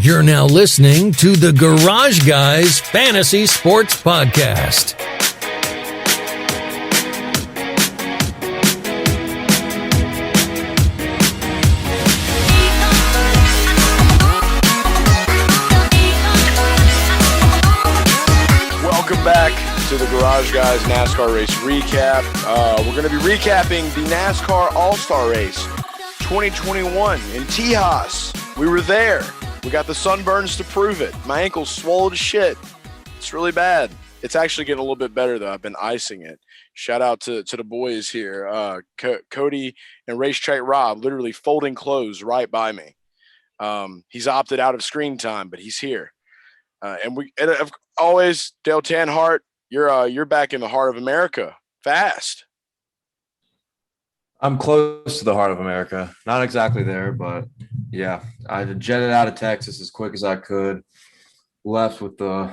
You're now listening to the Garage Guys Fantasy Sports Podcast. Welcome back to the Garage Guys NASCAR Race Recap. We're going to be recapping the NASCAR All Star Race 2021 in Tejas. We were there. We got the sunburns to prove it. My ankle's swollen as shit. It's really bad. It's actually getting a little bit better, though. I've been icing it. Shout out to the boys here. Cody and Racetrack Rob literally folding clothes right by me. He's opted out of screen time, but he's here. And always, Dale Tanhardt, you're back in the heart of America fast. I'm close to the heart of America. Not exactly there, but yeah, I jetted out of Texas as quick as I could. Left with the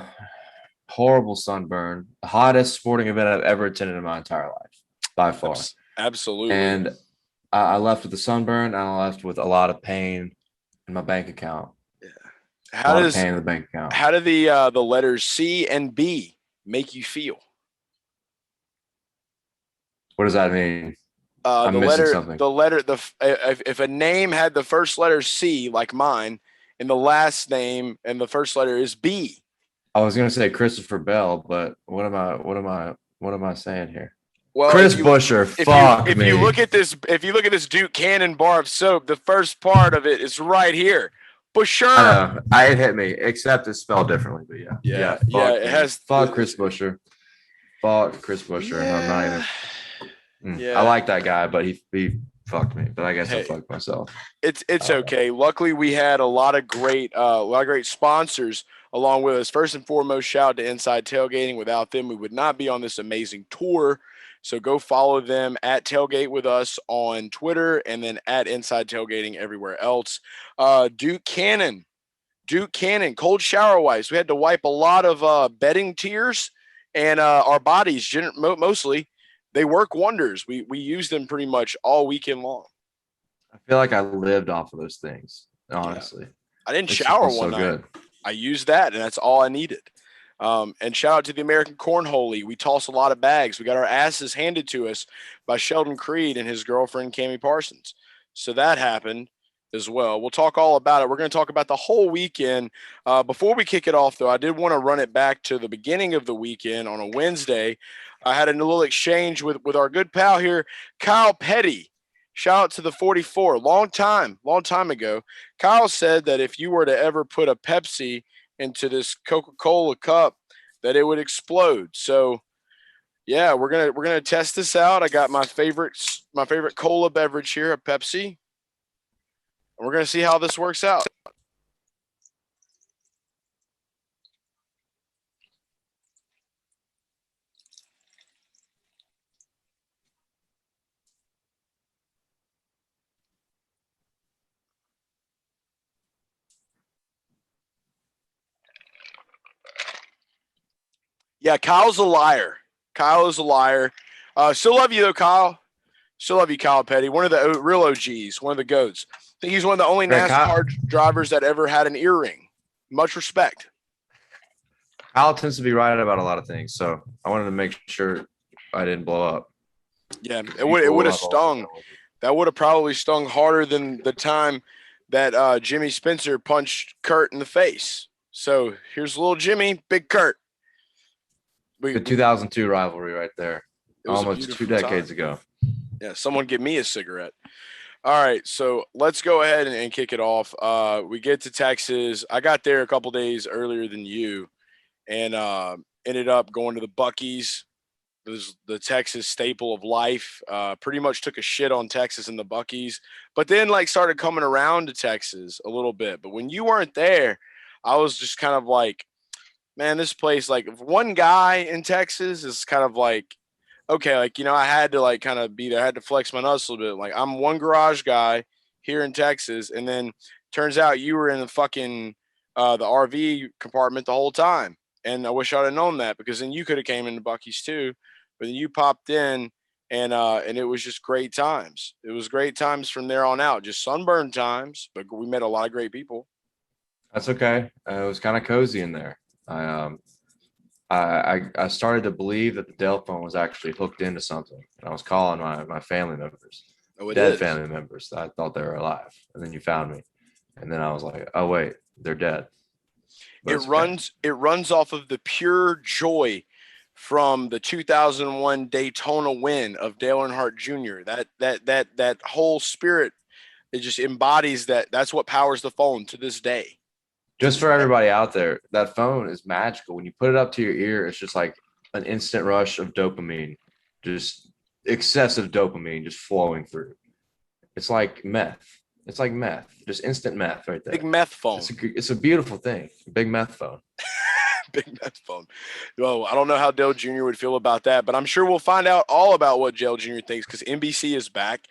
horrible sunburn, the hottest sporting event I've ever attended in my entire life, by far. Absolutely. And I left with the sunburn, and I left with a lot of pain in my bank account. Yeah. How does pain in the bank account? How do the letters C and B make you feel? What does that mean? If a name had the first letter C, like mine, and the last name and the first letter is B. I was gonna say Christopher Bell, but what am I saying here? Well, Chris Buescher. If you look at this Duke Cannon bar of soap, the first part of it is right here. Buescher. It hit me, except it's spelled differently. But yeah. It has. Fuck Chris Buescher. Fuck Chris Buescher. Yeah. I'm not even. Yeah. I like that guy, but he fucked me. But I guess I fucked myself. It's okay. Luckily, we had a lot of great sponsors along with us. First and foremost, shout out to Inside Tailgating. Without them, we would not be on this amazing tour. So go follow them at Tailgate with us on Twitter, and then at Inside Tailgating everywhere else. Duke Cannon, cold shower wipes. We had to wipe a lot of bedding tears and our bodies mostly. They work wonders. We use them pretty much all weekend long. I feel like I lived off of those things, honestly. Yeah. I didn't shower one night. Good. I used that, and that's all I needed. And shout out to the American Cornhole League. We toss a lot of bags. We got our asses handed to us by Sheldon Creed and his girlfriend, Cammie Parsons. So that happened as well. We'll talk all about it. We're going to talk about the whole weekend. Before we kick it off, though, I did want to run it back to the beginning of the weekend on a Wednesday. I had a little exchange with our good pal here, Kyle Petty. Shout out to the 44. Long time ago. Kyle said that if you were to ever put a Pepsi into this Coca-Cola cup, that it would explode. So, yeah, we're gonna test this out. I got my favorite cola beverage here, a Pepsi, and we're gonna see how this works out. Yeah, Kyle's a liar. Kyle is a liar. Still love you, though, Kyle. Still love you, Kyle Petty. One of the real OGs, one of the GOATs. I think he's one of the only NASCAR drivers that ever had an earring. Much respect. Kyle tends to be right about a lot of things, so I wanted to make sure I didn't blow up. Yeah, it would have stung. That would have probably stung harder than the time that Jimmy Spencer punched Kurt in the face. So here's little Jimmy, big Kurt. The 2002 rivalry right there. Almost 2 decades ago. Yeah, someone give me a cigarette. All right, so let's go ahead and kick it off. We get to Texas. I got there a couple days earlier than you and ended up going to the Buc-ee's. It was the Texas staple of life. Pretty much took a shit on Texas and the Buc-ee's, but then started coming around to Texas a little bit. But when you weren't there, I was just kind of like, man, this place, if one guy in Texas is kind of okay, I had to kind of be there. I had to flex my nuts a little bit. I'm one garage guy here in Texas. And then turns out you were in the fucking, the RV compartment the whole time. And I wish I'd have known that, because then you could have came into Buc-ee's too, but then you popped in and it was just great times. It was great times from there on out, just sunburn times, but we met a lot of great people. That's okay. It was kind of cozy in there. I I started to believe that the Dell phone was actually hooked into something. And I was calling my family members, Oh, it dead is. family members. I thought they were alive, and then you found me, and then I was like, oh wait, they're dead. But It it's okay. runs off of the pure joy from the 2001 Daytona win of Dale Earnhardt Jr. That whole spirit, it just embodies that. That's what powers the phone to this day. To Just this for day. everybody out there, that phone is magical. When you put it up to your ear, it's just like an instant rush of dopamine, just excessive dopamine just flowing through. It's like meth. It's like meth, just instant meth right Big there. meth phone. It's a beautiful thing. Big meth phone. Big meth phone. Well, I don't know how Dale Jr. would feel about that, but I'm sure we'll find out all about what Dale Jr. thinks because NBC is back.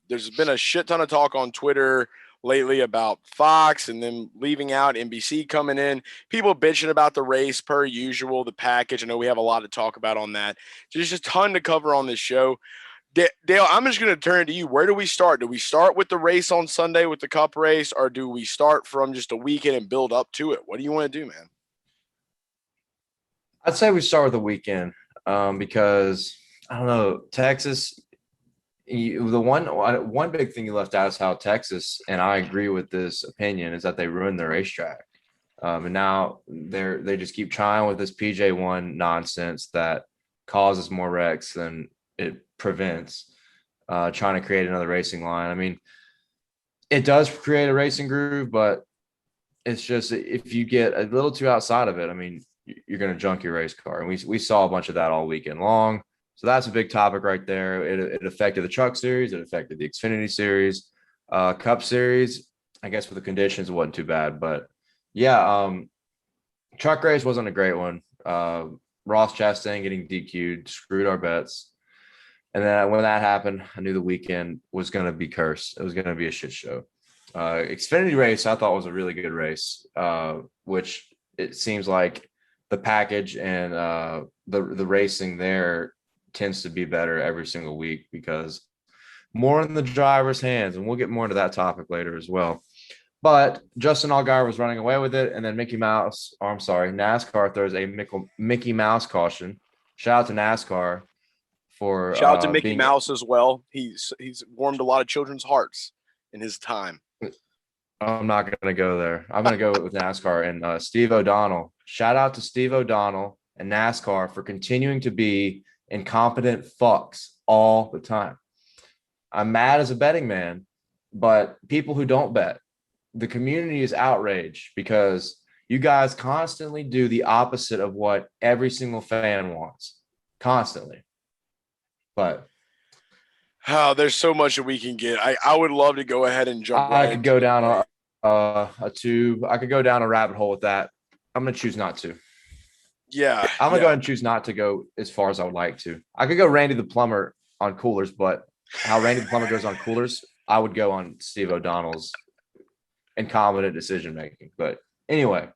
There's been a shit ton of talk on Twitter lately about Fox and then leaving out NBC coming in. People bitching about the race per usual, the package. I know we have a lot to talk about on that. So there's just a ton to cover on this show. Dale, I'm just going to turn to you. Where do we start? Do we start with the race on Sunday with the Cup race, or do we start from just a weekend and build up to it? What do you want to do, man? I'd say we start with the weekend because I don't know Texas. The one big thing you left out is how Texas, and I agree with this opinion, is that they ruined the racetrack, and now they just keep trying with this PJ1 nonsense that causes more wrecks than it prevents. Trying to create another racing line. I mean, it does create a racing groove, but it's just if you get a little too outside of it, I mean, you're going to junk your race car. And we saw a bunch of that all weekend long. So that's a big topic right there. It affected the Truck Series. It affected the Xfinity Series, Cup Series. I guess with the conditions, it wasn't too bad. But yeah, Truck Race wasn't a great one. Ross Chastain getting DQ'd screwed our bets. And then when that happened, I knew the weekend was going to be cursed. It was going to be a shit show. Xfinity Race, I thought was a really good race, which it seems like the package and the racing there tends to be better every single week because more in the driver's hands, and we'll get more into that topic later as well. But Justin Allgaier was running away with it, and then NASCAR throws a Mickey Mouse caution. Shout out to NASCAR for Shout out to Mickey being. Mouse as well. He's warmed a lot of children's hearts in his time. I'm not going to go there. I'm going to go with NASCAR and Steve O'Donnell. Shout out to Steve O'Donnell and NASCAR for continuing to be incompetent fucks all the time. I'm mad as a betting man, but people who don't bet, the community is outraged because you guys constantly do the opposite of what every single fan wants. Constantly. But there's so much that we can get. I would love to go ahead and jump right I could into go it. down a tube. I could go down a rabbit hole with that. I'm going to choose not to. Yeah. I'm going to go ahead and choose not to go as far as I would like to. I could go Randy the Plumber on coolers, but how Randy the Plumber goes on coolers, I would go on Steve O'Donnell's incompetent decision making. But anyway,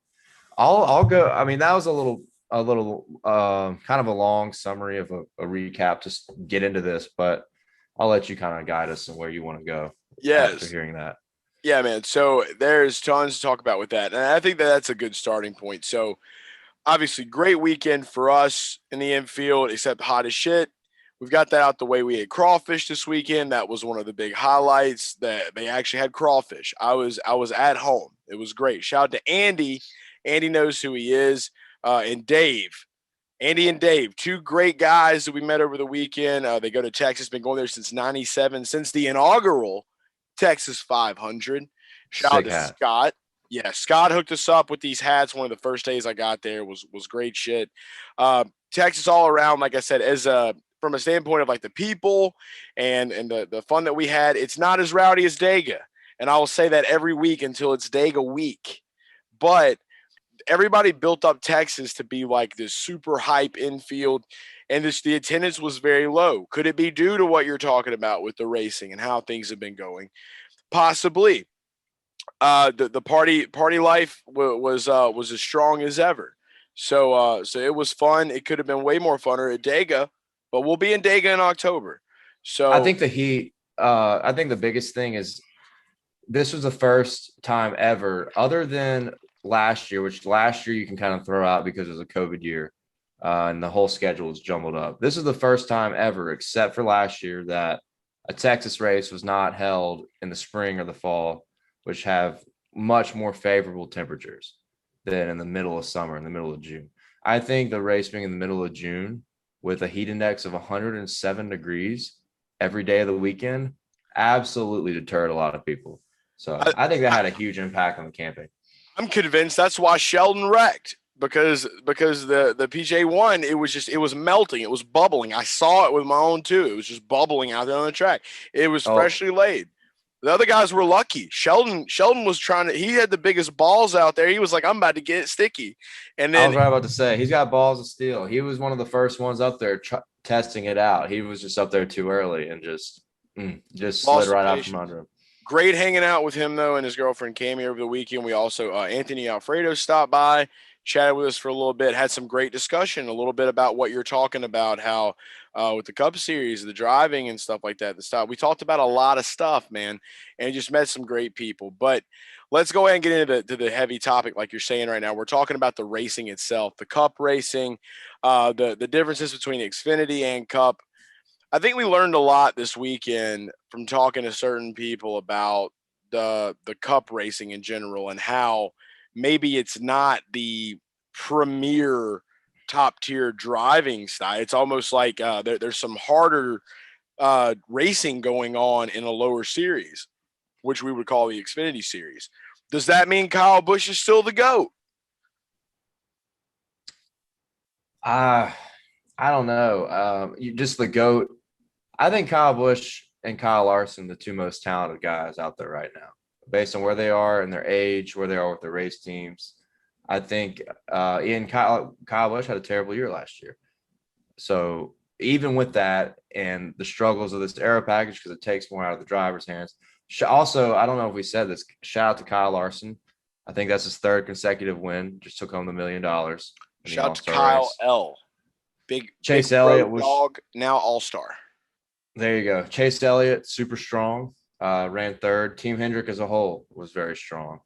I'll go. I mean, that was a little kind of a long summary of a recap to get into this, but I'll let you kind of guide us on where you want to go. Yes. After hearing that. Yeah, man. So there's tons to talk about with that. And I think that that's a good starting point. So obviously, great weekend for us in the infield, except hot as shit. We've got that out the way. We ate crawfish this weekend. That was one of the big highlights that they actually had crawfish. I was at home. It was great. Shout out to Andy. Andy knows who he is. And Dave. Andy and Dave, two great guys that we met over the weekend. They go to Texas, been going there since 97, since the inaugural Texas 500. Shout out Sick to hat. Scott. Yeah, Scott hooked us up with these hats. One of the first days I got there was great shit. Texas all around, like I said, as from a standpoint of like the people and the fun that we had, it's not as rowdy as Dega. And I will say that every week until it's Dega week. But everybody built up Texas to be like this super hype infield, and the attendance was very low. Could it be due to what you're talking about with the racing and how things have been going? Possibly. The party life was as strong as ever. So it was fun. It could have been way more funner at Dega, but we'll be in Dega in October. So I think the heat. I think the biggest thing is this was the first time ever, other than last year, which last year you can kind of throw out because it was a COVID year, and the whole schedule was jumbled up. This is the first time ever, except for last year, that a Texas race was not held in the spring or the fall, which have much more favorable temperatures than in the middle of summer, in the middle of June. I think the race being in the middle of June with a heat index of 107 degrees every day of the weekend absolutely deterred a lot of people. So I think that had a huge impact on the camping. I'm convinced that's why Sheldon wrecked because the PJ1 it was melting, it was bubbling. I saw it with my own too. It was just bubbling out there on the track. It was freshly laid. The other guys were lucky. Sheldon was he had the biggest balls out there. He was like, I'm about to get sticky. And then I was right about to say, he's got balls of steel. He was one of the first ones up there testing it out. He was just up there too early and just slid right out from under him. Great hanging out with him, though, and his girlfriend Cami over the weekend. We also, Anthony Alfredo stopped by, chatted with us for a little bit, had some great discussion, a little bit about what you're talking about, how with the Cup Series, the driving and stuff like that. We talked about a lot of stuff, man, and just met some great people. But let's go ahead and get into the heavy topic, like you're saying right now. We're talking about the racing itself, the Cup racing, the differences between Xfinity and Cup. I think we learned a lot this weekend from talking to certain people about the Cup racing in general and how maybe it's not the premier top tier driving style. It's almost like there's some harder racing going on in a lower series, which we would call the Xfinity series. Does that mean Kyle Busch is still the GOAT? I don't know. Just the GOAT. I think Kyle Busch and Kyle Larson, the two most talented guys out there right now, based on where they are and their age, where they are with their race teams. I think Kyle Busch had a terrible year last year. So even with that and the struggles of this aero package, because it takes more out of the driver's hands. Also, I don't know if we said this, shout out to Kyle Larson. I think that's his third consecutive win. Just took home the $1 million. Shout out to Kyle race. L. Chase Elliott was dog, now All-Star. There you go. Chase Elliott, super strong, ran third. Team Hendrick as a whole was very strong.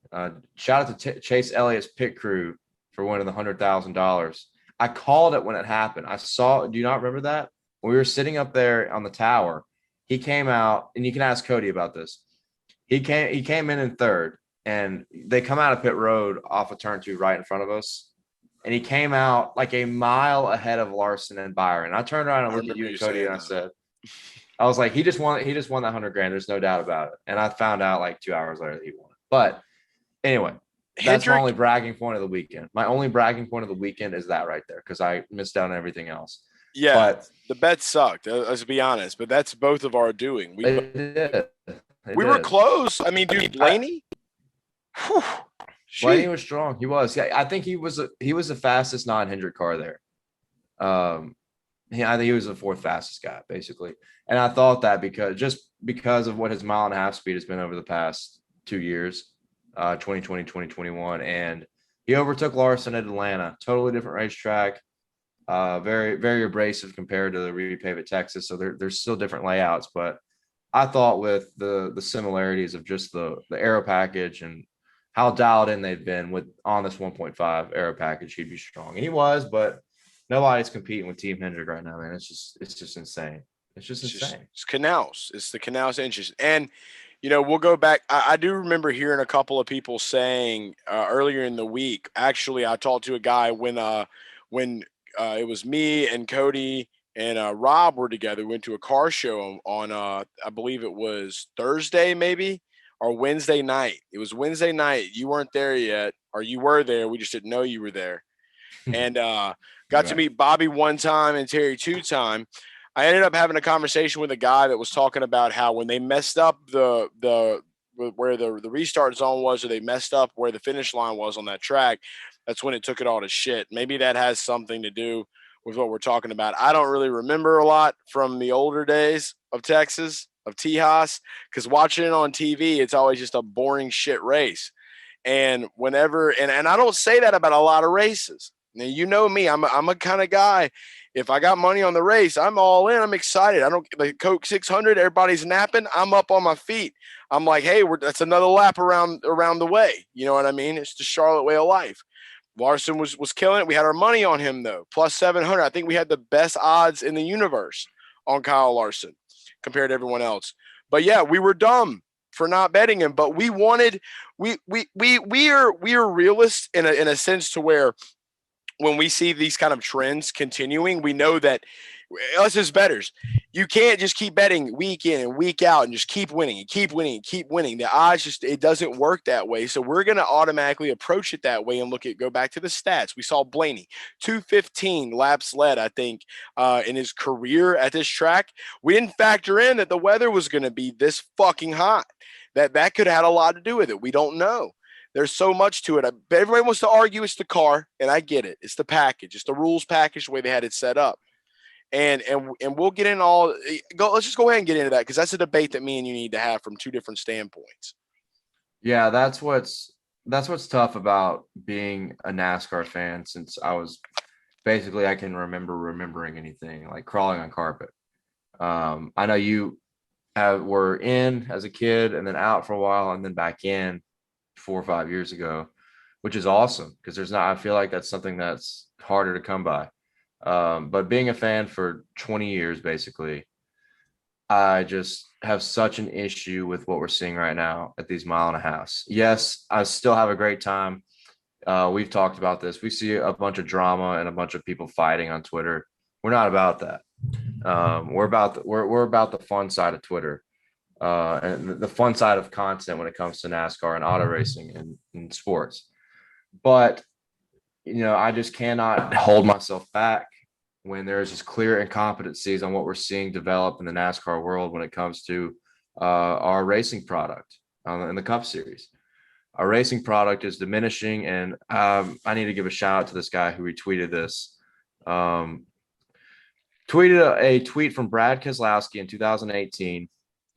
Shout out to Chase Elliott's pit crew for winning the $100,000. I called it when it happened. Do you not remember that? When we were sitting up there on the tower, he came out, and you can ask Cody about this. He came in third, and they come out of pit road off of turn 2 right in front of us. And he came out like a mile ahead of Larson and Byron. I turned around and looked at you and Cody, and I said, I was like, he just won that $100,000. There's no doubt about it. And I found out like 2 hours later that he won it. But anyway, that's my only bragging point of the weekend. My only bragging point of the weekend is that right there, because I missed out on everything else. Yeah, but the bet sucked, let's be honest. But that's both of our doing. We were close. I mean, dude, Blaney. Blaney was strong. He was. Yeah, I think he was the fastest non-Hendrick car there. I think he was the fourth fastest guy, basically. And I thought that because of what his mile and a half speed has been over the past 2 years, 2020, 2021. And he overtook Larson at Atlanta, totally different racetrack, very, very abrasive compared to the repave at Texas. So there's still different layouts. But I thought with the similarities of just the aero package and how dialed in they've been on this 1.5 aero package, he'd be strong. And he was, but nobody's competing with Team Hendrick right now, man. It's just insane. It's insane. It's Canals. It's the Canals engine. And, we'll go back. I do remember hearing a couple of people saying earlier in the week, actually, I talked to a guy when it was me and Cody and Rob were together. We went to a car show on I believe it was Thursday maybe or Wednesday night. It was Wednesday night. You weren't there yet, or you were there. We just didn't know you were there. And got to meet Bobby one time and Terry 2 time. I ended up having a conversation with a guy that was talking about how when they messed up where the restart zone was, or they messed up where the finish line was on that track, that's when it took it all to shit. Maybe that has something to do with what we're talking about. I don't really remember a lot from the older days of Texas, of Tejas, because watching it on TV, it's always just a boring shit race. And whenever, and I don't say that about a lot of races. Now, you know me, I'm a kind of guy. If I got money on the race, I'm all in. I'm excited. I don't like Coke 600. Everybody's napping. I'm up on my feet. I'm like, hey, that's another lap around the way. You know what I mean? It's the Charlotte way of life. Larson was killing it. We had our money on him though, plus 700. I think we had the best odds in the universe on Kyle Larson compared to everyone else. But yeah, we were dumb for not betting him. But we wanted we are realists in a sense to where when we see these kind of trends continuing, we know that us as bettors, you can't just keep betting week in and week out and just keep winning and keep winning and keep winning. The odds it doesn't work that way. So we're going to automatically approach it that way and go back to the stats. We saw Blaney 215 laps led, I think, in his career at this track. We didn't factor in that the weather was going to be this fucking hot. That could have had a lot to do with it. We don't know. There's so much to it. Everybody wants to argue it's the car, and I get it. It's the package. It's the rules package, the way they had it set up. And we'll get in all go. Let's just go ahead and get into that because that's a debate that me and you need to have from two different standpoints. Yeah, that's what's tough about being a NASCAR fan since I was basically I can remembering anything like crawling on carpet. I know you were in as a kid and then out for a while and then back in 4 or 5 years ago, which is awesome because I feel like that's something that's harder to come by. But being a fan for 20 years, basically, I just have such an issue with what we're seeing right now at these mile and a halves. Yes, I still have a great time. We've talked about this. We see a bunch of drama and a bunch of people fighting on Twitter. We're not about that. We're about the fun side of Twitter. And the fun side of content when it comes to NASCAR and auto racing and sports. But, I just cannot hold myself back when there's just clear incompetencies on what we're seeing develop in the NASCAR world when it comes to our racing product in the Cup Series. Our racing product is diminishing, and I need to give a shout out to this guy who retweeted this. Tweeted a tweet from Brad Keselowski in 2018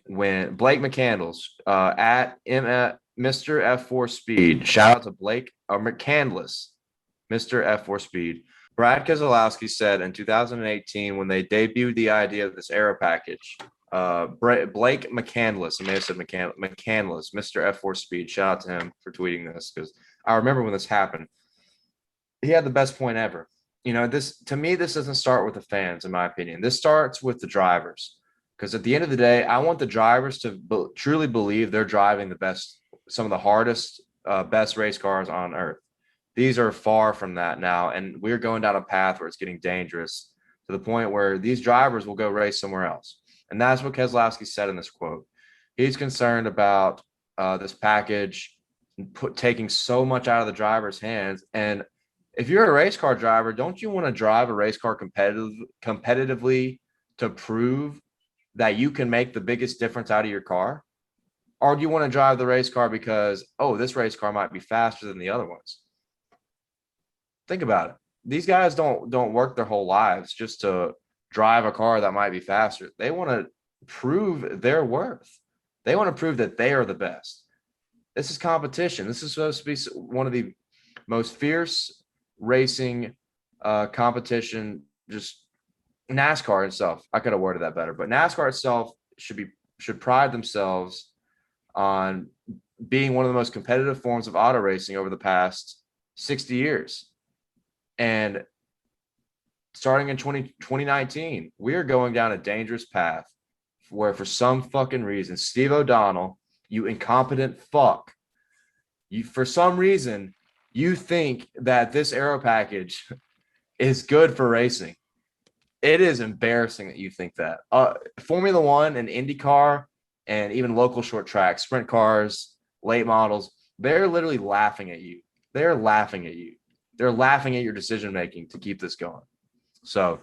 when Blake McCandless at Mr. F4 Speed. Shout out to Blake McCandless, Mr. F4 Speed. Brad Keselowski said in 2018 when they debuted the idea of this aero package, Blake McCandless, I may have said McCandless, Mr. F4 Speed. Shout out to him for tweeting this because I remember when this happened. He had the best point ever. This doesn't start with the fans, in my opinion. This starts with the drivers. Because at the end of the day, I want the drivers to truly believe they're driving the best, some of the hardest, best race cars on earth. These are far from that now. And we're going down a path where it's getting dangerous to the point where these drivers will go race somewhere else. And that's what Keselowski said in this quote. He's concerned about this package taking so much out of the driver's hands. And if you're a race car driver, don't you want to drive a race car competitively to prove that you can make the biggest difference out of your car? Or do you want to drive the race car because, this race car might be faster than the other ones? Think about it. These guys don't work their whole lives just to drive a car that might be faster. They want to prove their worth. They want to prove that they are the best. This is competition. This is supposed to be one of the most fierce racing competition, just NASCAR itself. I could have worded that better, but NASCAR itself should pride themselves on being one of the most competitive forms of auto racing over the past 60 years. And starting in 2019, we are going down a dangerous path where for some fucking reason, Steve O'Donnell, you incompetent fuck, for some reason, you think that this aero package is good for racing. It is embarrassing that you think that. Formula One and IndyCar and even local short tracks, sprint cars, late models, they're literally laughing at you. They're laughing at you. They're laughing at your decision-making to keep this going. So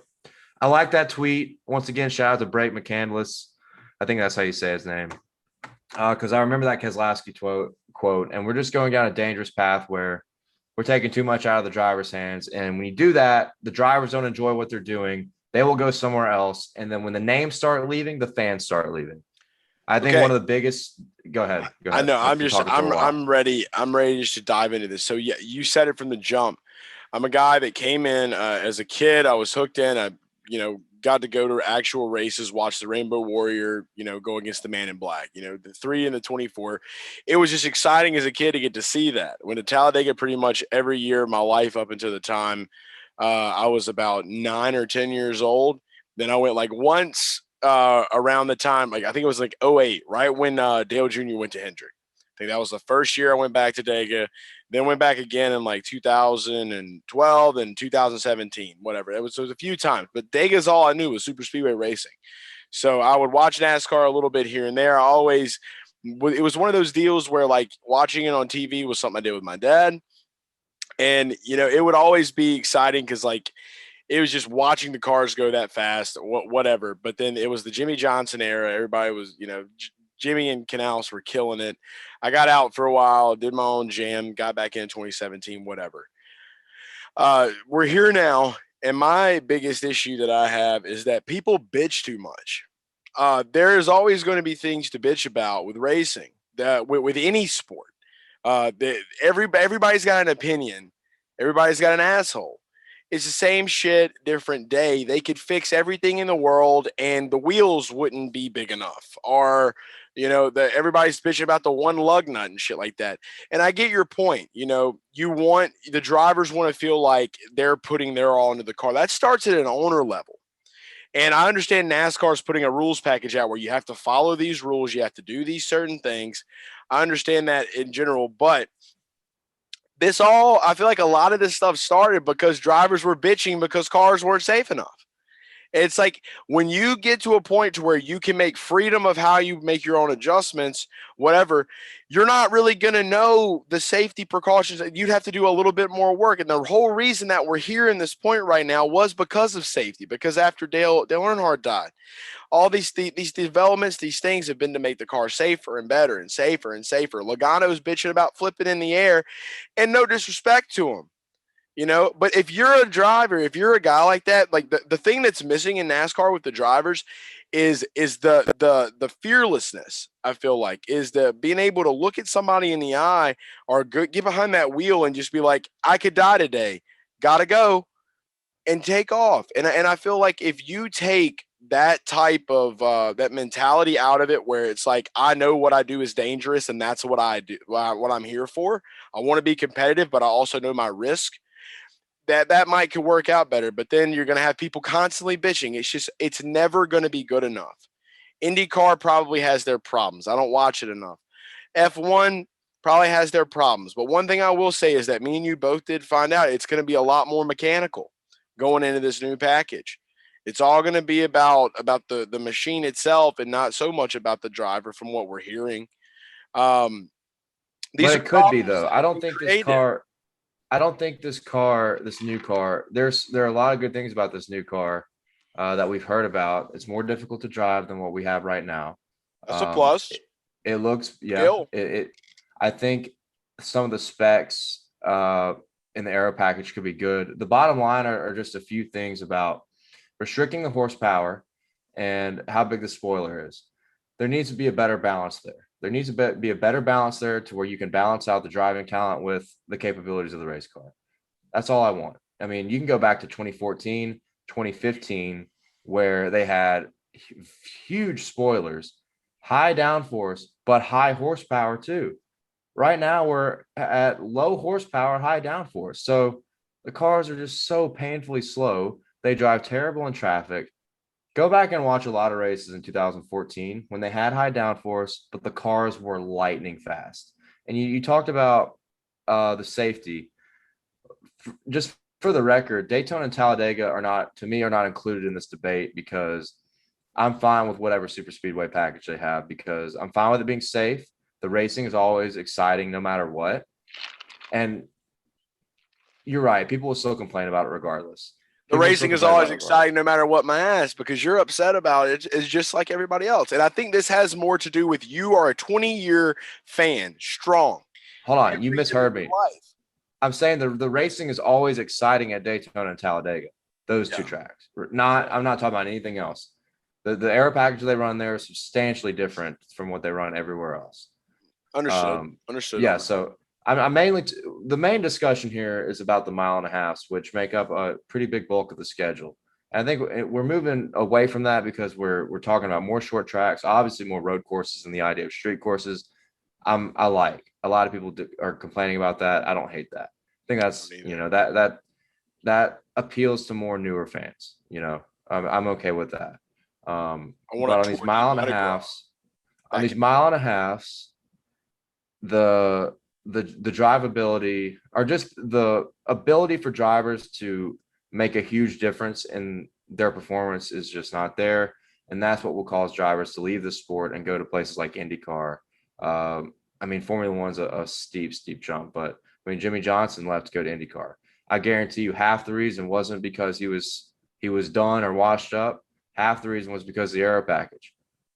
I like that tweet. Once again, shout out to Blake McCandless. I think that's how you say his name. Because I remember that Keselowski quote, and we're just going down a dangerous path where we're taking too much out of the driver's hands. And when you do that, the drivers don't enjoy what they're doing. They will go somewhere else. And then when the names start leaving, the fans start leaving. I think one of the biggest – go ahead. I know. I'm ready. I'm ready just to dive into this. So, yeah, you said it from the jump. I'm a guy that came in as a kid. I was hooked in. I, got to go to actual races, watch the Rainbow Warrior, go against the Man in Black, the 3 and the 24. It was just exciting as a kid to get to see that. Went to Talladega pretty much every year of my life up until the time I was about 9 or 10 years old. Then I went like once around the time, like I think it was like '08, right when Dale Jr. went to Hendrick. I think that was the first year I went back to Dega. Then went back again in like 2012 and 2017, whatever. It was a few times, but Dega's all I knew was super speedway racing. So I would watch NASCAR a little bit here and there. It was one of those deals where like watching it on TV was something I did with my dad. And, it would always be exciting because like it was just watching the cars go that fast, whatever. But then it was the Jimmy Johnson era. Everybody was, Jimmy and Canals were killing it. I got out for a while, did my own jam, got back in 2017, whatever. We're here now, and my biggest issue that I have is that people bitch too much. There is always going to be things to bitch about with racing, with any sport. Everybody's got an opinion. Everybody's got an asshole. It's the same shit, different day. They could fix everything in the world and the wheels wouldn't be big enough. Or, everybody's bitching about the one lug nut and shit like that. And I get your point. The drivers want to feel like they're putting their all into the car. That starts at an owner level. And I understand NASCAR is putting a rules package out where you have to follow these rules. You have to do these certain things. I understand that in general, but I feel like a lot of this stuff started because drivers were bitching because cars weren't safe enough. It's like when you get to a point to where you can make freedom of how you make your own adjustments, whatever, you're not really going to know the safety precautions. You'd have to do a little bit more work. And the whole reason that we're here in this point right now was because of safety, because after Dale Earnhardt died, all these developments, these things have been to make the car safer and better and safer and safer. Logano's bitching about flipping in the air, and no disrespect to him. But if you're a driver, if you're a guy like that, like the thing that's missing in NASCAR with the drivers is the fearlessness. I feel like is the being able to look at somebody in the eye or get behind that wheel and just be like, I could die today, gotta go, and take off. And I feel like if you take that type of that mentality out of it, where it's like, I know what I do is dangerous and that's what I do, what I'm here for. I want to be competitive, but I also know my risk. That might could work out better, but then you're going to have people constantly bitching. It's never going to be good enough. IndyCar probably has their problems. I don't watch it enough. F1 probably has their problems. But one thing I will say is that me and you both did find out it's going to be a lot more mechanical going into this new package. It's all going to be about the machine itself and not so much about the driver from what we're hearing. But it could be, though. I don't think this new car, there are a lot of good things about this new car that we've heard about. It's more difficult to drive than what we have right now. That's a plus. It looks, yeah. I think some of the specs in the aero package could be good. The bottom line are just a few things about restricting the horsepower and how big the spoiler is. There needs to be a better balance there. There needs to be a better balance there to where you can balance out the driving talent with the capabilities of the race car. That's all I want. I mean, you can go back to 2014, 2015, where they had huge spoilers, high downforce, but high horsepower too. Right now, we're at low horsepower, high downforce. So the cars are just so painfully slow. They drive terrible in traffic. Go back and watch a lot of races in 2014 when they had high downforce, but the cars were lightning fast. And you talked about the safety. Just for the record, Daytona and Talladega are not included in this debate because I'm fine with whatever super speedway package they have, because I'm fine with it being safe. The racing is always exciting no matter what. And you're right. People will still complain about it regardless. The racing is always exciting no matter what, my ass, because you're upset about it. It's just like everybody else. And I think this has more to do with you are a 20-year fan, strong. Hold on. You misheard me. I'm saying the racing is always exciting at Daytona and Talladega, those two tracks. I'm not talking about anything else. The aero package they run there is substantially different from what they run everywhere else. Understood. Yeah. So I'm mainly the main discussion here is about the mile and a halves, which make up a pretty big bulk of the schedule. And I think we're moving away from that because we're talking about more short tracks, obviously more road courses, and the idea of street courses. I like. A lot of people are complaining about that. I don't hate that. I think that's that appeals to more newer fans. I'm okay with that. I want But a on these mile and a halves, the drivability or just the ability for drivers to make a huge difference in their performance is just not there. And that's what will cause drivers to leave the sport and go to places like IndyCar. Formula One's a steep jump, but Jimmy Johnson left to go to IndyCar. I guarantee you half the reason wasn't because he was done or washed up. Half the reason was because of the aero package.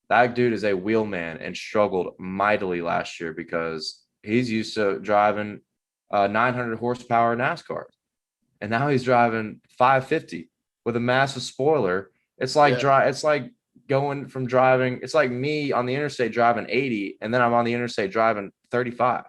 That dude is a wheelman and struggled mightily last year because he's used to driving 900 horsepower NASCAR. And now he's driving 550 with a massive spoiler. It's like it's like going from driving. It's like me on the interstate driving 80, and then I'm on the interstate driving 35.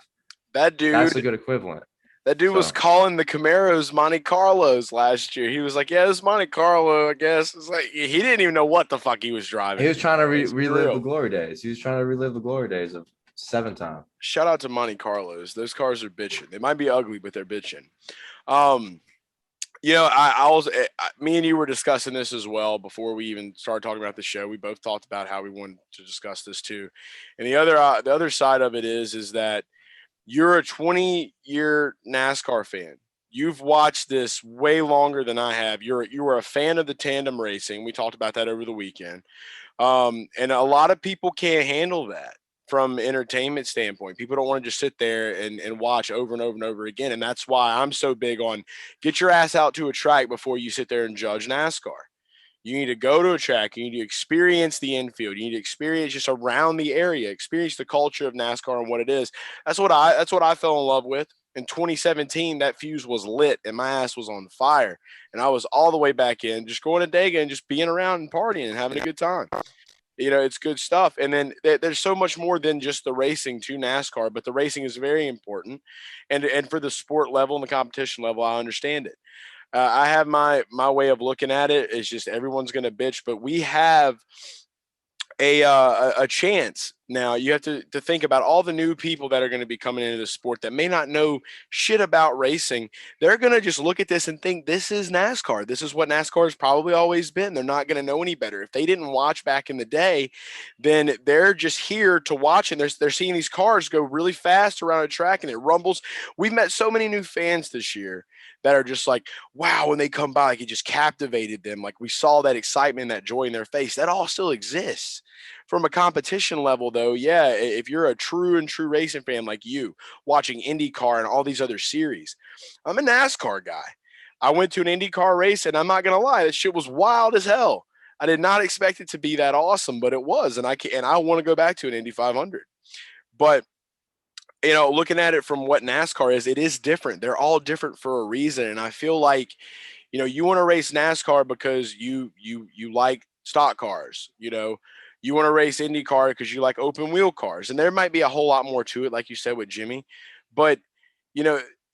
That's a good equivalent. That dude was calling the Camaros Monte Carlos last year. He was like, "Yeah, this Monte Carlo, I guess." It's like he didn't even know what the fuck he was driving. He was trying to relive the glory days. He was trying to relive the glory days of 7-time. Shout out to Monte Carlos. Those cars are bitching. They might be ugly, but they're bitching. Me and you were discussing this as well before we even started talking about the show. We both talked about how we wanted to discuss this too. And the other side of it is that you're a 20-year NASCAR fan. You've watched this way longer than I have. You were a fan of the tandem racing. We talked about that over the weekend. And a lot of people can't handle that from entertainment standpoint. People don't want to just sit there and watch over and over and over again. And that's why I'm so big on get your ass out to a track before you sit there and judge NASCAR. You need to go to a track. You need to experience the infield. You need to experience just around the area, experience the culture of NASCAR and what it is. That's what I fell in love with. In 2017, that fuse was lit and my ass was on fire. And I was all the way back in, just going to Dega and just being around and partying and having a good time. It's good stuff. And then there's so much more than just the racing to NASCAR, but the racing is very important. And for the sport level and the competition level, I understand it. I have my way of looking at it. It's just everyone's going to bitch, but we have a chance now. You have to think about all the new people that are going to be coming into the sport that may not know shit about racing. They're going to just look at this and think this is NASCAR. This is what NASCAR has probably always been. They're not going to know any better. If they didn't watch back in the day, then they're just here to watch, and they're seeing these cars go really fast around a track and it rumbles. We've met so many new fans this year that are just like, wow, when they come by, like it just captivated them. Like we saw that excitement, that joy in their face. That all still exists. From a competition level, though, yeah, if you're a true racing fan like you, watching IndyCar and all these other series, I'm a NASCAR guy. I went to an IndyCar race, and I'm not going to lie, that shit was wild as hell. I did not expect it to be that awesome, but it was, and I want to go back to an Indy 500. But looking at it from what NASCAR is, it is different. They're all different for a reason. And I feel like, you want to race NASCAR because you like stock cars, you want to race IndyCar because you like open wheel cars. And there might be a whole lot more to it, like you said with Jimmy. But,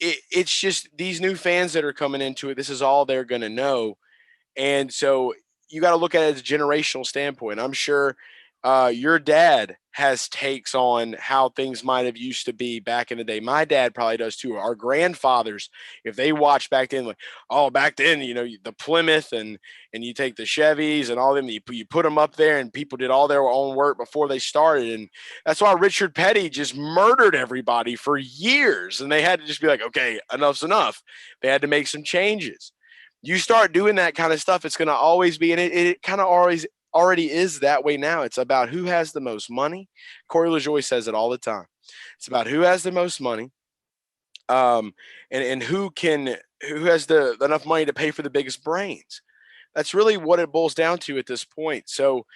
it's just these new fans that are coming into it. This is all they're going to know. And so you got to look at it as a generational standpoint. I'm sure your dad has takes on how things might have used to be back in the day. My dad probably does too. Our grandfathers, if they watched back then, like, oh, back then, the Plymouth and you take the Chevys and all them, you put them up there and people did all their own work before they started. And that's why Richard Petty just murdered everybody for years. And they had to just be like, okay, enough's enough. They had to make some changes. You start doing that kind of stuff, it's going to always be, and it kind of already is that way now. It's about who has the most money. Corey LaJoie says it all the time. It's about who has the most money, and who has enough money to pay for the biggest brains. That's really what it boils down to at this point. So,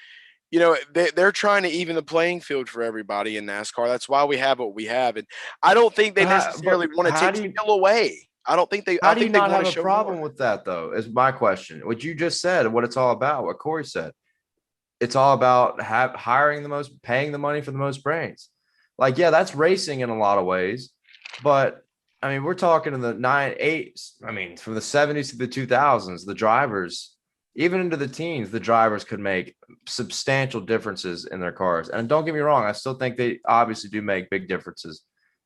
they're trying to even the playing field for everybody in NASCAR. That's why we have what we have, and I don't think they necessarily want to take skill away. I don't think they. How do you not have a problem with that, though? Is my question. What you just said, what it's all about, what Corey said. It's all about hiring the most, paying the money for the most brains. Like, yeah, that's racing in a lot of ways. But, I mean, we're talking in the 9, 8. I mean, from the 70s to the 2000s, the drivers, even into the teens, the drivers could make substantial differences in their cars. And don't get me wrong, I still think they obviously do make big differences.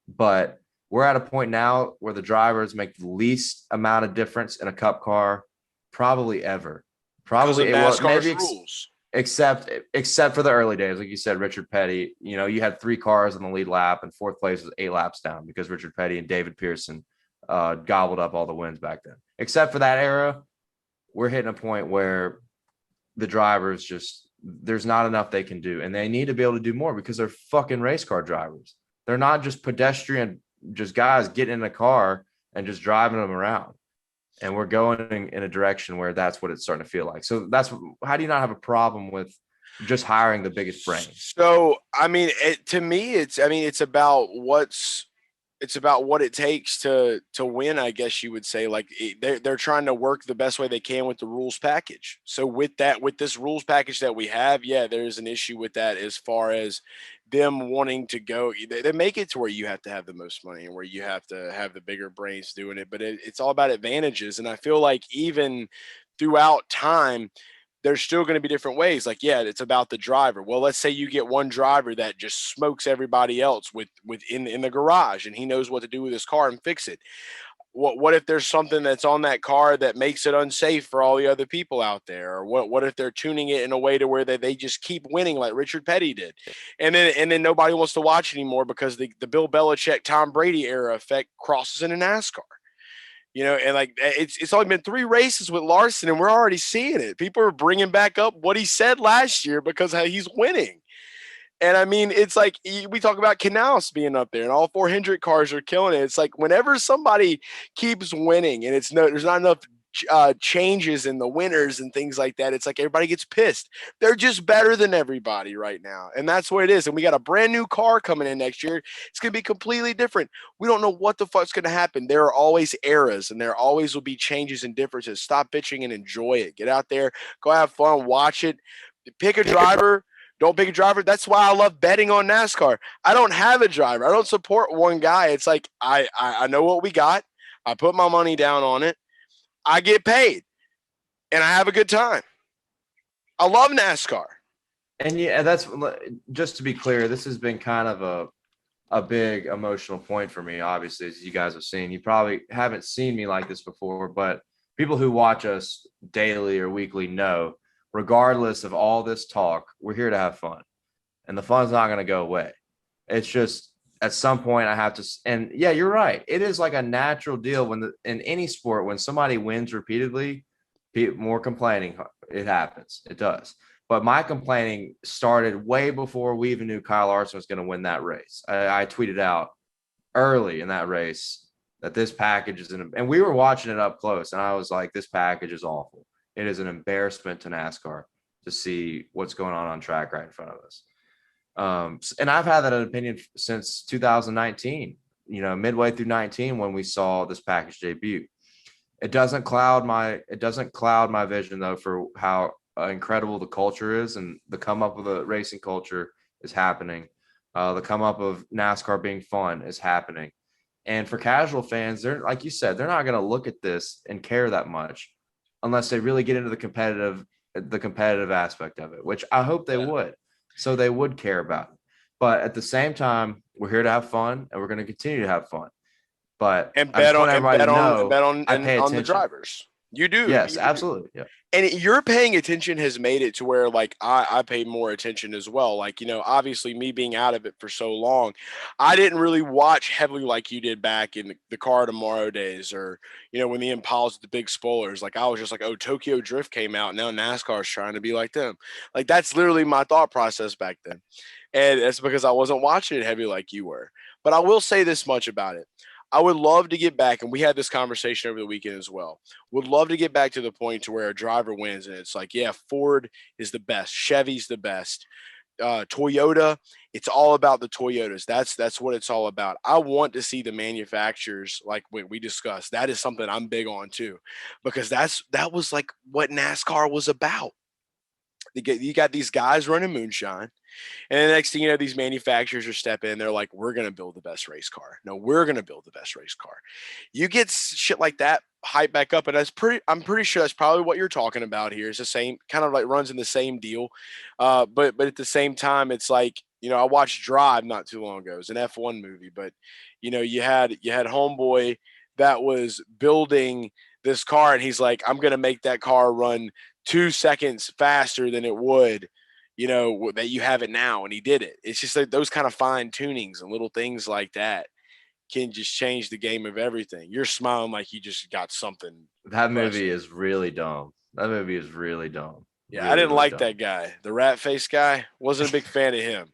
But we're at a point now where the drivers make the least amount of difference in a cup car probably ever. Because of Probably, well, NASCAR's maybe rules. except for the early days, like you said, Richard Petty. You had 3 cars on the lead lap, and fourth place was 8 laps down because Richard Petty and David Pearson gobbled up all the wins back then. Except for that era, we're hitting a point where the drivers just there's not enough they can do, and they need to be able to do more because they're fucking race car drivers. They're not just pedestrian, just guys getting in a car and just driving them around. And we're going in a direction where that's what it's starting to feel like. So how do you not have a problem with just hiring the biggest brains? So, I mean, to me, it's about what it takes to win, I guess you would say. Like they're trying to work the best way they can with the rules package. So with this rules package that we have, yeah, there's an issue with that as far as them wanting to go. They make it to where you have to have the most money and where you have to have the bigger brains doing it. But it's all about advantages, and I feel like even throughout time, there's still going to be different ways. Like, yeah, it's about the driver. Well, let's say you get one driver that just smokes everybody else in the garage, and he knows what to do with his car and fix it. What if there's something that's on that car that makes it unsafe for all the other people out there? Or what if they're tuning it in a way to where they just keep winning like Richard Petty did, and then nobody wants to watch anymore because the Bill Belichick, Tom Brady era effect crosses into NASCAR. And like it's only been 3 races with Larson, and we're already seeing it. People are bringing back up what he said last year because he's winning. And I mean, it's like we talk about Canals being up there, and all 400 cars are killing it. It's like whenever somebody keeps winning, and there's not enough changes in the winners and things like that, it's like everybody gets pissed. They're just better than everybody right now, and that's what it is. And we got a brand new car coming in next year. It's going to be completely different. We don't know what the fuck's going to happen. There are always eras, and there always will be changes and differences. Stop bitching and enjoy it. Get out there, go have fun, watch it, pick a driver. Don't pick a driver. That's why I love betting on NASCAR. I don't have a driver. I don't support one guy. It's like I know what we got. I put my money down on it. I get paid, and I have a good time. I love NASCAR. And yeah, that's just to be clear. This has been kind of a big emotional point for me. Obviously, as you guys have seen, you probably haven't seen me like this before, but people who watch us daily or weekly know, regardless of all this talk, we're here to have fun, and the fun's not going to go away. It's just at some point I have to, and yeah, you're right. It is like a natural deal in any sport, when somebody wins repeatedly, more complaining. It happens. It does. But my complaining started way before we even knew Kyle Larson was going to win that race. I tweeted out early in that race that this package is and we were watching it up close, and I was like, this package is awful. It is an embarrassment to NASCAR to see what's going on track right in front of us. And I've had that opinion since 2019, midway through 19, when we saw this package debut. It doesn't cloud my vision, though, for how incredible the culture is, and the come up of the racing culture is happening. The come up of NASCAR being fun is happening. And for casual fans, they're, like you said, they're not going to look at this and care that much unless they really get into the competitive aspect of it, which I hope they would. So they would care about it. But at the same time, we're here to have fun, and we're going to continue to have fun. But And bet on the drivers. You do. Yes, you do. Absolutely. Yeah. And your paying attention has made it to where, like, I pay more attention as well. Like, obviously me being out of it for so long, I didn't really watch heavily like you did back in the Car Tomorrow days, or, when the Impalas, the big spoilers. Like, I was just like, oh, Tokyo Drift came out. Now NASCAR is trying to be like them. Like, that's literally my thought process back then. And that's because I wasn't watching it heavy like you were. But I will say this much about it. I would love to get back, and we had this conversation over the weekend as well. Would love to get back to the point to where a driver wins, and it's like, yeah, Ford is the best, Chevy's the best, Toyota. It's all about the Toyotas. That's what it's all about. I want to see the manufacturers, like we discussed. That is something I'm big on too, because that was like what NASCAR was about. You got these guys running moonshine. And the next thing you know, these manufacturers are stepping in. They're like, we're going to build the best race car. No, we're going to build the best race car. You get shit like that hype back up. And I'm pretty sure that's probably what you're talking about here. It's the same kind of like runs in the same deal. But at the same time, it's like, I watched Drive not too long ago. It was an F1 movie, but you had Homeboy that was building this car and he's like, I'm going to make that car run 2 seconds faster than it would that you have it now, and he did it. It's just like those kind of fine tunings and little things like that can just change the game of everything. You're smiling like you just got something. That movie is really dumb. That movie is really dumb. Yeah, really, I didn't really like dumb. that guy. The rat face guy, wasn't a big fan of him.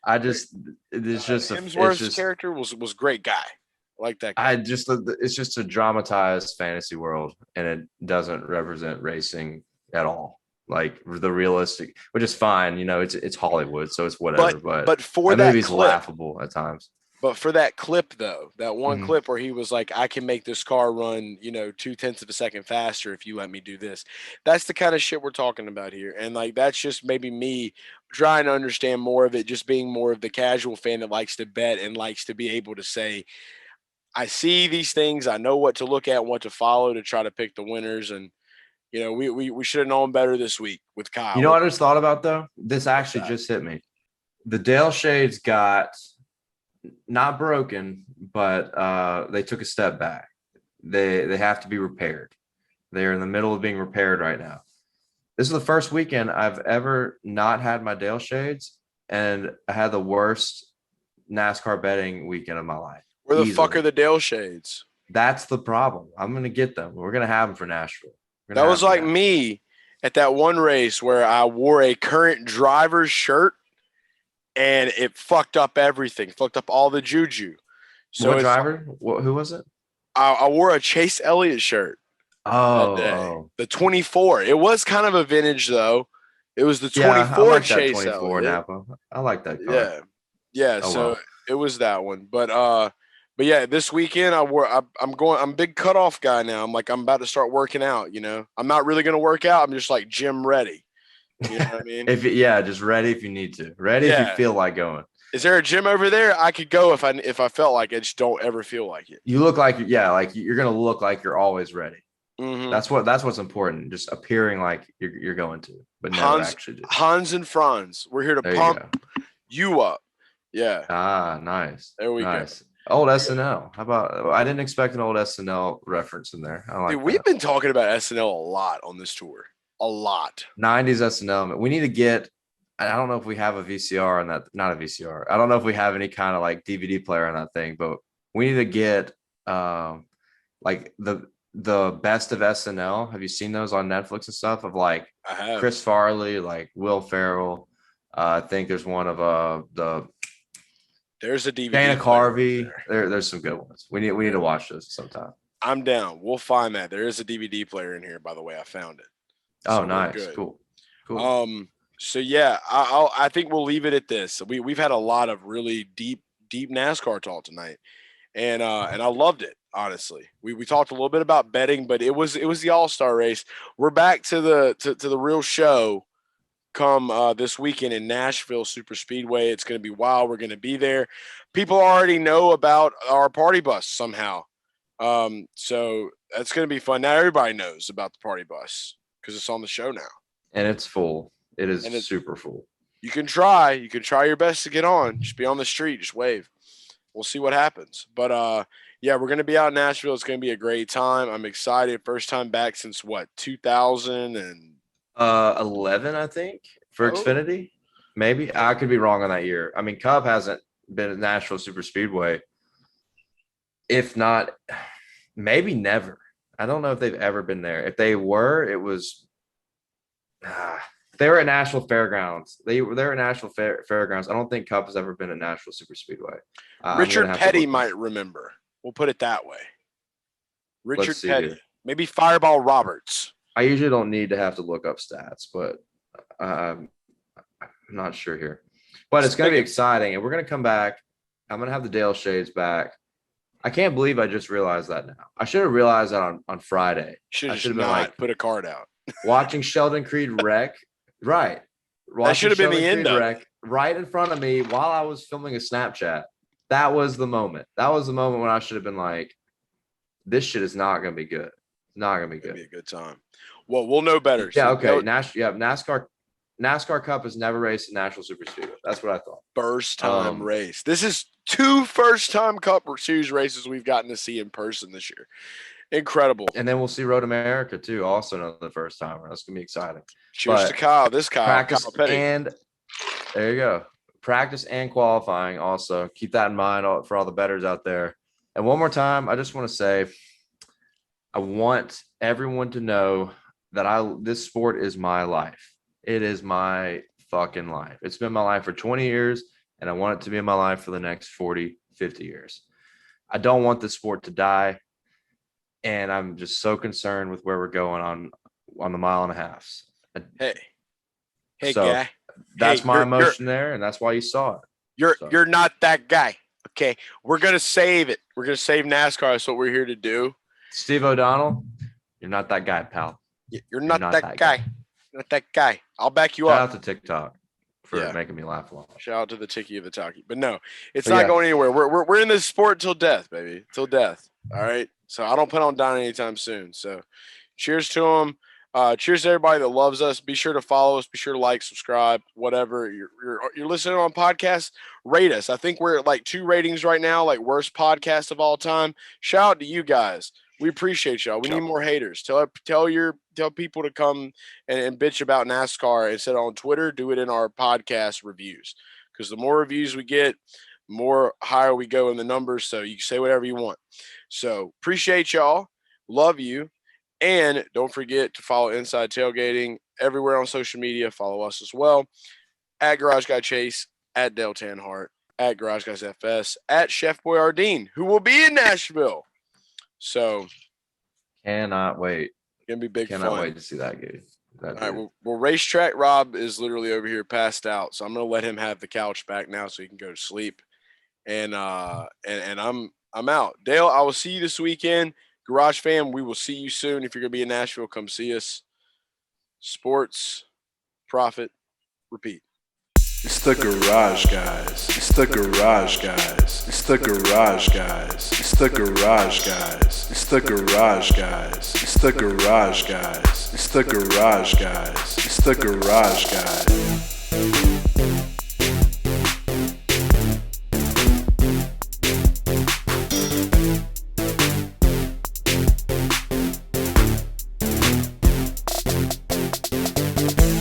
Hemsworth's character was great guy. I like that guy. It's just a dramatized fantasy world, and it doesn't represent racing at all. Like the realistic, which is fine, it's Hollywood, so it's whatever. But for that that movie's clip, laughable at times. But for that clip, though, that one clip where he was like, I can make this car run, 0.2 of a second faster if you let me do this. That's the kind of shit we're talking about here. And like, that's just maybe me trying to understand more of it, just being more of the casual fan that likes to bet and likes to be able to say, I see these things, I know what to look at and what to follow to try to pick the winners. And, we should have known better this week with Kyle. You know what I just thought about, though? This actually just hit me. The Dale Shades got not broken, but they took a step back. They have to be repaired. They're in the middle of being repaired right now. This is the first weekend I've ever not had my Dale Shades, and I had the worst NASCAR betting weekend of my life. Where the fuck are the Dale Shades? That's the problem. I'm going to get them. We're going to have them for Nashville. That was like me at that one race where I wore a current driver's shirt and it fucked up everything, fucked up all the juju. So what driver? Who was it? I wore a Chase Elliott shirt. Oh. The 24. It was kind of a vintage though. It was the 24 I like Chase that 24 Elliott. Napa. I like that car. Yeah. It was that one. But yeah, this weekend I'm a big cutoff guy now. I'm about to start working out, I'm not really going to work out. I'm just like gym ready. You know what I mean? Just ready if you need to. Ready if you feel like going. Is there a gym over there? I could go if I felt like it. Just don't ever feel like it. You look like you're going to look like you're always ready. Mm-hmm. That's what's important. Just appearing like you're going to, but never actually do. Hans and Franz, we're here to pump you up. Yeah. Nice. There we go. Old SNL. How about? I didn't expect an old SNL reference in there. We've been talking about SNL a lot on this tour. A lot. 90s SNL. We need to get. I don't know if we have a VCR on that. Not a VCR. I don't know if we have any kind of like DVD player on that thing. But we need to get like the best of SNL. Have you seen those on Netflix and stuff? Of like Chris Farley, like Will Ferrell. I think there's one of There's a DVD. Dana Carvey. There's some good ones. We need to watch those sometime. I'm down. We'll find that. There is a DVD player in here, by the way. I found it. So nice. Cool. So yeah, I think we'll leave it at this. We've had a lot of really deep NASCAR talk tonight, and I loved it. Honestly, we talked a little bit about betting, but it was the All Star Race. We're back to the real show. Come this weekend in Nashville Super Speedway. It's going to be wild. We're going to be there. People already know about our party bus somehow. So that's going to be fun. Now everybody knows about the party bus because it's on the show now. And it's full. It is super full. You can try your best to get on. Just be on the street. Just wave. We'll see what happens. But yeah, we're going to be out in Nashville. It's going to be a great time. I'm excited. First time back since 2011, I think, for Xfinity. Maybe I could be wrong on that year. I mean, Cub hasn't been at Nashville Super Speedway. If not, maybe never. I don't know if they've ever been there. If they were, it was. They were at Nashville Fairgrounds. They were at Nashville Fairgrounds. I don't think Cup has ever been at Nashville Super Speedway. Richard Petty might remember. We'll put it that way. Richard Petty. Maybe Fireball Roberts. I usually don't need to have to look up stats, but I'm not sure here. But it's going to be exciting, and we're going to come back. I'm going to have the Dale Shades back. I can't believe I just realized that now. I should have realized that on Friday. Should have been like put a card out. Watching Sheldon Creed wreck Right. That should have been the end of it. Right in front of me while I was filming a Snapchat. That was the moment. That was the moment when I should have been like, this shit is not going to be good. It's not going to be good. It'll be a good time. Well, we'll know better. Yeah, okay. NASCAR Cup has never raced a National Super Speedway. That's what I thought. First time race. This is 2 first-time Cup Series races we've gotten to see in person this year. Incredible. And then we'll see Road America too, also another first timer. That's gonna be exciting. Cheers to Kyle. This Kyle. Practice Kyle Petty. and there you go. Practice and qualifying also. Keep that in mind for all the bettors out there. And one more time, I just want to say, I want everyone to know that this sport is my life. It is my fucking life. It's been my life for 20 years, and I want it to be in my life for the next 40, 50 years. I don't want this sport to die. And I'm just so concerned with where we're going on the mile and a half. Hey, so guy. That's my emotion there, and that's why you saw it. You're not that guy. Okay, we're gonna save it. We're gonna save NASCAR. That's what we're here to do. Steve O'Donnell, you're not that guy, pal. You're not that guy. Not that guy. I'll back you up. Shout out to TikTok for making me laugh a lot. Shout out to the Tiki of the Taki. But no, it's not going anywhere. We're in this sport till death, baby. Till death. All right. So I don't plan on dying anytime soon. So cheers to them. Cheers to everybody that loves us. Be sure to follow us. Be sure to like, subscribe, whatever. You're listening on podcasts. Rate us. I think we're at like 2 ratings right now, like worst podcast of all time. Shout out to you guys. We appreciate y'all. We need more haters. Tell people to come and bitch about NASCAR instead on Twitter. Do it in our podcast reviews, because the more reviews we get, more higher we go in the numbers. So you can say whatever you want. So appreciate y'all. Love you. And don't forget to follow Inside Tailgating everywhere on social media. Follow us as well. At Garage Guy Chase, at Dale Tanhardt, at Garage Guys FS, at Chef Boyardeen, who will be in Nashville. So cannot wait. Gonna be big fun. Cannot wait to see that game. All right. Well, racetrack Rob is literally over here passed out, so I'm gonna let him have the couch back now so he can go to sleep. And I'm out. Dale, I will see you this weekend. Garage fam, we will see you soon. If you're gonna be in Nashville, come see us. Sports, profit, repeat. It's the Garage Guys. It's the Garage Guys. It's the Garage Guys. It's the Garage Guys. It's the Garage Guys. It's the Garage Guys. It's the Garage Guys. It's the Garage Guys. It's the Garage Guys.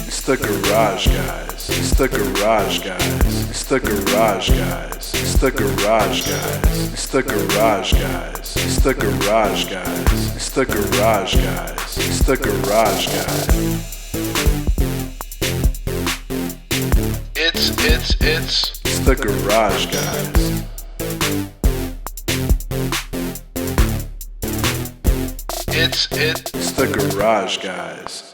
It's the Garage Guys. It's the Garage Guys. It's the Garage Guys. It's the Garage Guys. It's the Garage Guys. It's the Garage Guys. It's the Garage Guys. It's the Garage Guys. It's the Garage Guys.